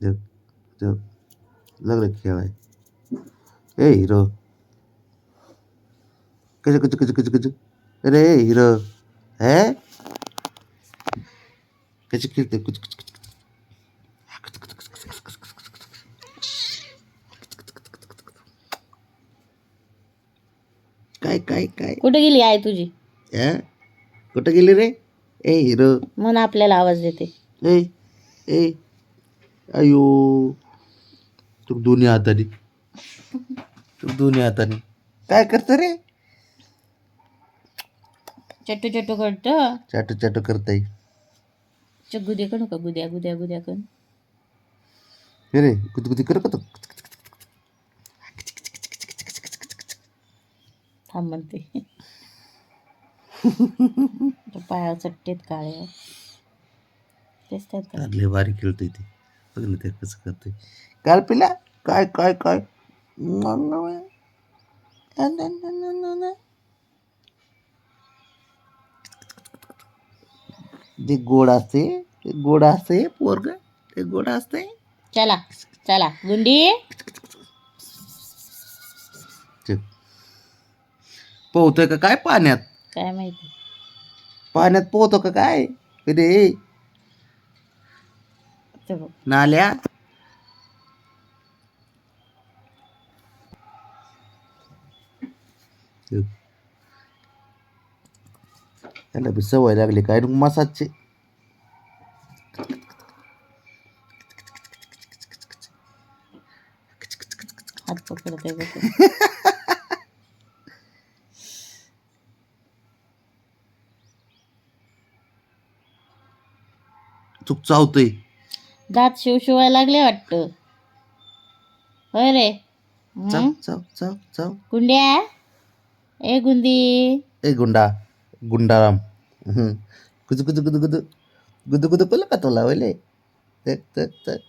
जग जग लागलं खेळाय. ए हिरो कच कच कच कच कच. अरे हिरो हे कच खेळते कुच कुच कुच. काय काय काय कुठे गेली आहे तुझी? कुठं गेली रे? ए हिरो म्हणून आपल्याला आवाज देते. ए ए अयो तू दोन्ही हाताने काय करतो रे? चट्टू चट्टू करतो. चाटू चाटू करताय. गुद्या करू का? गुद्या गुद्या गुद्या कर. हे रे गुदगुदी कर का तू? थांब म्हणते. पाया चट्टेत काळे तेच त्यात लय भारी खेळतोय ते. बघ ना ते कसं करतोय. काल पिला काय काय काय जे गोड असते ते गोड असते पोरग ते गोड असते. चला चला गुंडी. पोहतोय का काय पाण्यात? काय माहिती पाण्यात पोहतो का काय रे? ते बघ. नाल्या त्याला बी सवय लागली काय मसाजची. हात पकडते बघ. चूक चावतोय. दात शिवायला लागले वाटतं. होय रे. चाव चाव चाव चाव. गुंड्या ए गुंदी. ए गुंडा गुंडाराम गुदू गुदू गुदू गुदू गुदू गुदू कुल का तुला वले तक तक तक.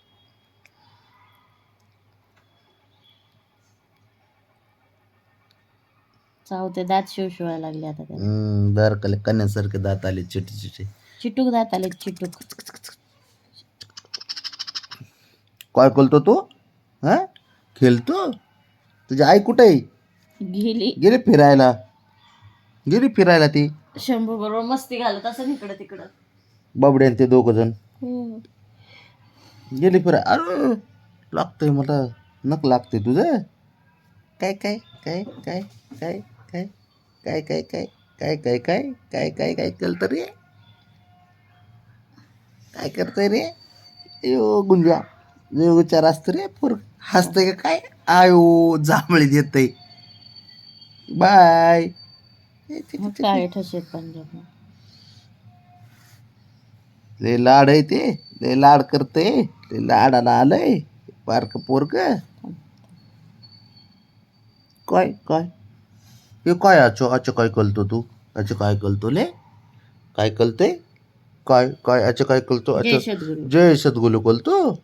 चावते दात शिवायला लागले आता त्याला. दार कले कन्यासारखे दात आले छोटे छोटे. चिटूक दात आले चिटूक. काय करतो तू? हा खेळतो? तुझी आई कुठे आहे? गेली गेली फिरायला ती. शंभू बरोबर मस्ती घालत असं इकडं तिकडं. बाबड्यान ते दोघ जण गेली फिराय. अरे लागतंय मला नक लागतंय तुझं. काय काय काय काय काय काय काय काय काय काय काय काय काय काय काय केलं रे? काय करतोय रे? यो गुंजा जो विचार असतो रे पोर हसतंय का काय? आयो जांभळी देतय. बाय. काळे ठसेत पंजाब. लय लाड आहे ते. लय लाड करते. लय लाडाला आलंय बारक पोरग. काय काय हे काय अच्छा काय कळतो तू? अच्छा काय कळतो ले? काय कळते? काय काय अच्छा काय कळतो? अच्छा जय सद्गुरू कळतो.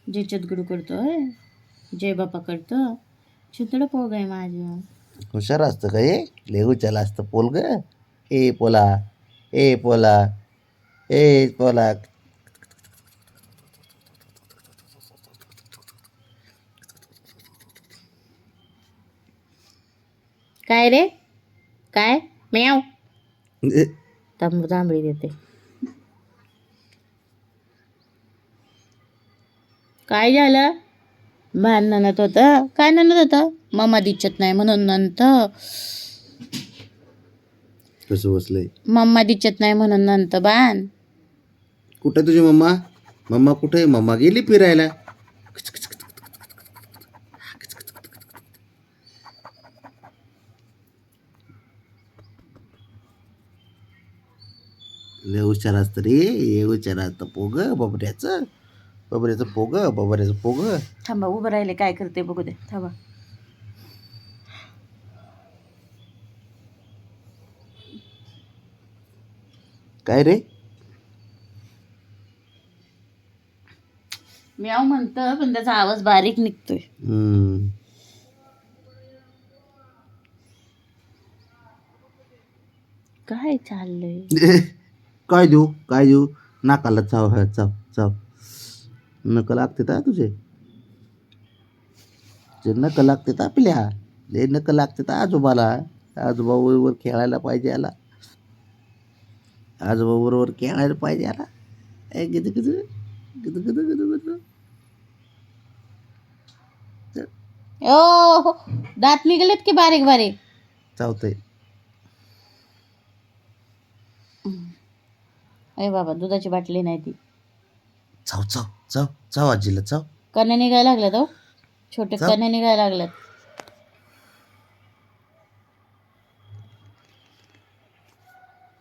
जय सद्गुरू करतोय. जय बापा करतो. चितड पोग आहे माझं. हुशार असतं का हे? लय हुशार असतं पोलग. ए पोला ए पोला ए पोला. काय रे? काय म्याव. जांभळी देते. काय झालं? ननत होतं. काय ननत होतं? मम्मा दिसत नाही म्हणून नंतर. कसं बसलंय? मम्मा दिसत नाही म्हणून नंतर बाण. कुठे तुझी मम्मा? मम्मा कुठे? मम्मा गेली फिरायला. लय हुशार असतं रे. हे हुशार असतं पोग बबऱ्याचं. बबऱ्याचं पोग. थांबा उभं राहिले काय करते बघू दे. थांबा. काय रे? म्याव म्हणतं पण त्याचा आवाज बारीक निघतोय. काय चाललंय? काय देऊ नाकाला चाव हा चाव चाव नक लागते का तुझे नक लागते का आपल्या ले नक लागते का आजोबाला आजोबा बरोबर खेळायला पाहिजे याला आजोबा बरोबर खेळायला पाहिजे याला गिद गिद गिद गिद गिद गिद ओ दात निघालेत की बारीक बारीक? चावतंय अरे बाबा दुधाची बाटली नाही ती. चाव चाव चाव चाव आजीला चाव कण्या निघायला लागल्यात. हो छोटे चाव. कण्या निघायला लागल्यात.